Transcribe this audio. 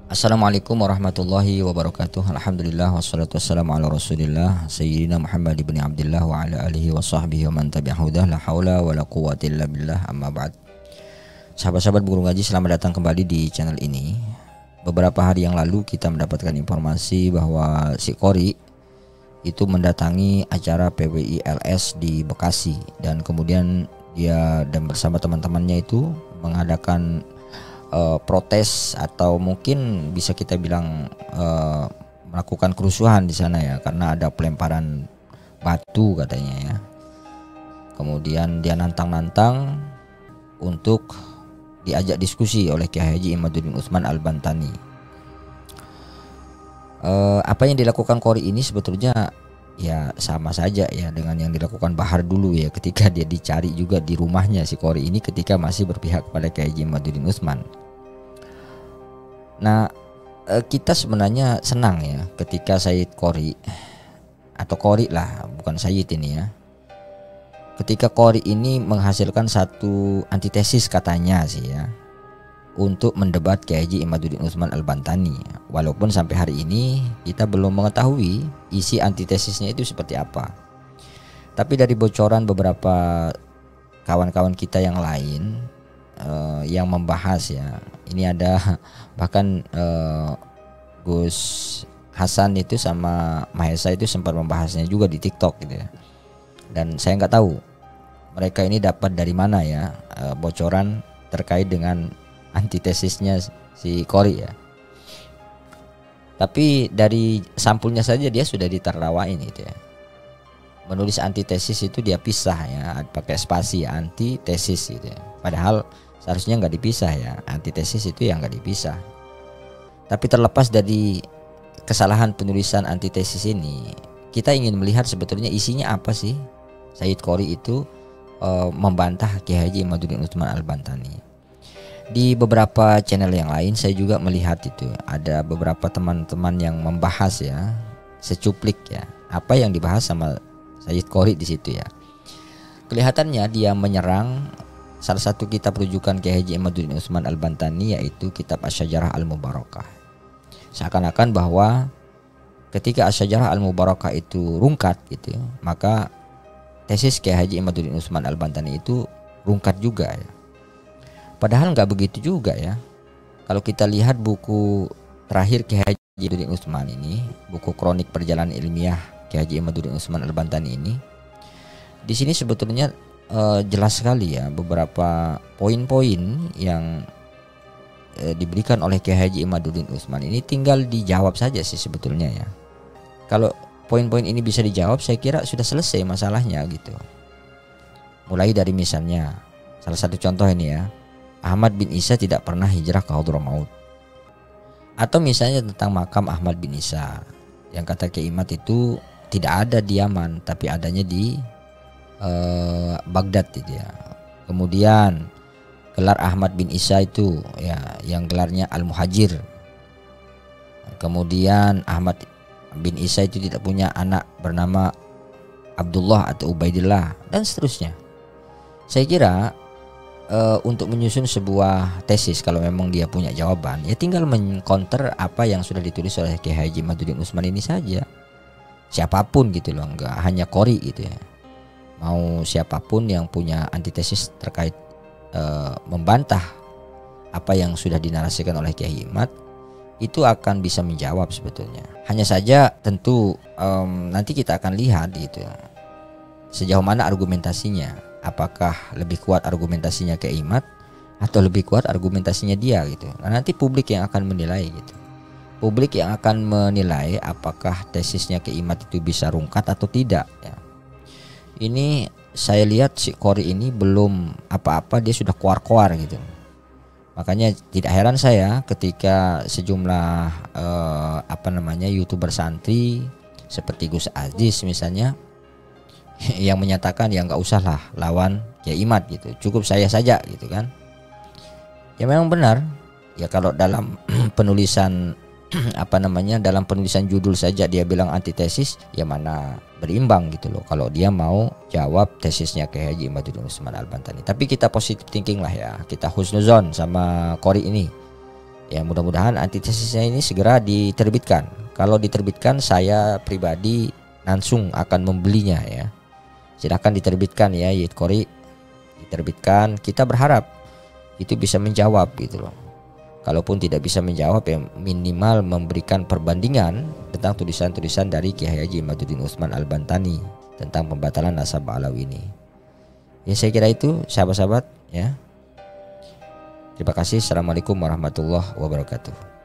Assalamualaikum warahmatullahi wabarakatuh. Alhamdulillah wassalatu wassalamu ala Rasulillah Sayyidina Muhammad ibn Abdullah wa ala alihi wa sahbihi wa man tabi'ahu dah la haula wa la quwwata illa billah amma ba'd. Sahabat-sahabat Guru Ngaji, selamat datang kembali di channel ini. Beberapa hari yang lalu kita mendapatkan informasi bahwa si Qori itu mendatangi acara PWI-LS di Bekasi, dan kemudian dia dan bersama teman-temannya itu mengadakan protes atau mungkin bisa kita bilang melakukan kerusuhan di sana ya, karena ada pelemparan batu katanya ya. Kemudian dia nantang-nantang untuk diajak diskusi oleh Kiai Haji Imaduddin Utsman Al-Bantani. Apa yang dilakukan Qori ini sebetulnya ya sama saja ya dengan yang dilakukan Bahar dulu ya, ketika dia dicari juga di rumahnya si Qori ini ketika masih berpihak pada Kiai Haji Imaduddin Utsman. Nah, kita sebenarnya senang ya ketika Sayyid Qori atau Qori lah, bukan Sayyid ini ya. Ketika Qori ini menghasilkan satu antitesis katanya sih ya, untuk mendebat Kiai Haji Imaduddin Utsman Al-Bantani. Walaupun sampai hari ini kita belum mengetahui isi antitesisnya itu seperti apa. Tapi dari bocoran beberapa kawan-kawan kita yang lain yang membahas ya, ini ada bahkan Gus Hasan itu sama Mahesa itu sempat membahasnya juga di TikTok gitu ya. Dan saya nggak tahu mereka ini dapat dari mana ya bocoran terkait dengan antitesisnya si Qori ya. Tapi dari sampulnya saja dia sudah ditertawain gitu ya. Menulis antitesis itu dia pisah ya, pakai spasi antitesis gitu ya. Padahal seharusnya nggak dipisah ya, antitesis itu yang nggak dipisah. Tapi terlepas dari kesalahan penulisan antitesis ini, kita ingin melihat sebetulnya isinya apa sih. Sayyid Qori itu membantah Kiai Haji Imaduddin Utsman Al-Bantani. Di beberapa channel yang lain saya juga melihat itu ada beberapa teman-teman yang membahas ya, secuplik ya, apa yang dibahas sama Sayyid Qori di situ ya. Kelihatannya dia menyerang salah satu kitab rujukan Kiai Haji Imaduddin Utsman Al-Bantani, yaitu kitab Asy-Syajarah Al-Mubarakah. Seakan-akan bahwa ketika Asy-Syajarah Al-Mubarakah itu rungkat gitu, maka tesis Kiai Haji Imaduddin Utsman Al-Bantani itu rungkat juga ya. Padahal nggak begitu juga ya. Kalau kita lihat buku terakhir Kiai Haji Imaduddin Utsman ini, buku Kronik Perjalanan Ilmiah Kiai Haji Imaduddin Utsman Al-Bantani ini, di sini sebetulnya jelas sekali ya beberapa poin-poin yang diberikan oleh Kiai Haji Imaduddin Utsman ini tinggal dijawab saja sih sebetulnya ya. Kalau poin-poin ini bisa dijawab, saya kira sudah selesai masalahnya gitu. Mulai dari misalnya salah satu contoh ini ya, Ahmad bin Isa tidak pernah hijrah ke Hadramaut. Atau misalnya tentang makam Ahmad bin Isa yang kata Kiai Imad itu tidak ada di Yaman tapi adanya di Baghdad itu ya. Kemudian gelar Ahmad bin Isa itu ya yang gelarnya Al-Muhajir. Kemudian Ahmad bin Isa itu tidak punya anak bernama Abdullah atau Ubaidillah dan seterusnya. Saya kira untuk menyusun sebuah tesis, kalau memang dia punya jawaban, ya tinggal mengcounter apa yang sudah ditulis oleh Kiai Haji Imaduddin Utsman ini saja. Siapapun gitu loh, enggak hanya Qori gitu ya. Mau siapapun yang punya antitesis terkait membantah apa yang sudah dinarasikan oleh Kiai Imad itu akan bisa menjawab sebetulnya. Hanya saja tentu nanti kita akan lihat gitu sejauh mana argumentasinya. Apakah lebih kuat argumentasinya Kiai Imad atau lebih kuat argumentasinya dia gitu. Nah, nanti publik yang akan menilai gitu. Publik yang akan menilai apakah tesisnya Kiai Imad itu bisa rungkat atau tidak ya. Ini saya lihat si Qori ini belum apa-apa dia sudah kuar-kuar gitu. Makanya tidak heran saya ketika sejumlah YouTuber santri seperti Gus Aziz misalnya yang menyatakan ya nggak usah lah lawan Kiai Imad gitu, cukup saya saja gitu kan. Ya memang benar ya, kalau dalam penulisan dalam penulisan judul saja dia bilang antitesis, ya mana berimbang gitu loh kalau dia mau jawab tesisnya Kiai Haji Imaduddin Utsman Al-Bantani. Tapi kita positive thinking lah ya, kita husnuzon sama Qori ini. Ya mudah-mudahan antitesisnya ini segera diterbitkan. Kalau diterbitkan saya pribadi langsung akan membelinya ya. Silahkan diterbitkan ya Yit Qori, diterbitkan. Kita berharap itu bisa menjawab gitu loh. Kalaupun tidak bisa menjawab ya minimal memberikan perbandingan tentang tulisan-tulisan dari Kiai Haji Imaduddin Utsman Al-Bantani tentang pembatalan nasab Alawi ini. Ya saya kira itu sahabat-sahabat ya. Terima kasih. Assalamualaikum warahmatullahi wabarakatuh.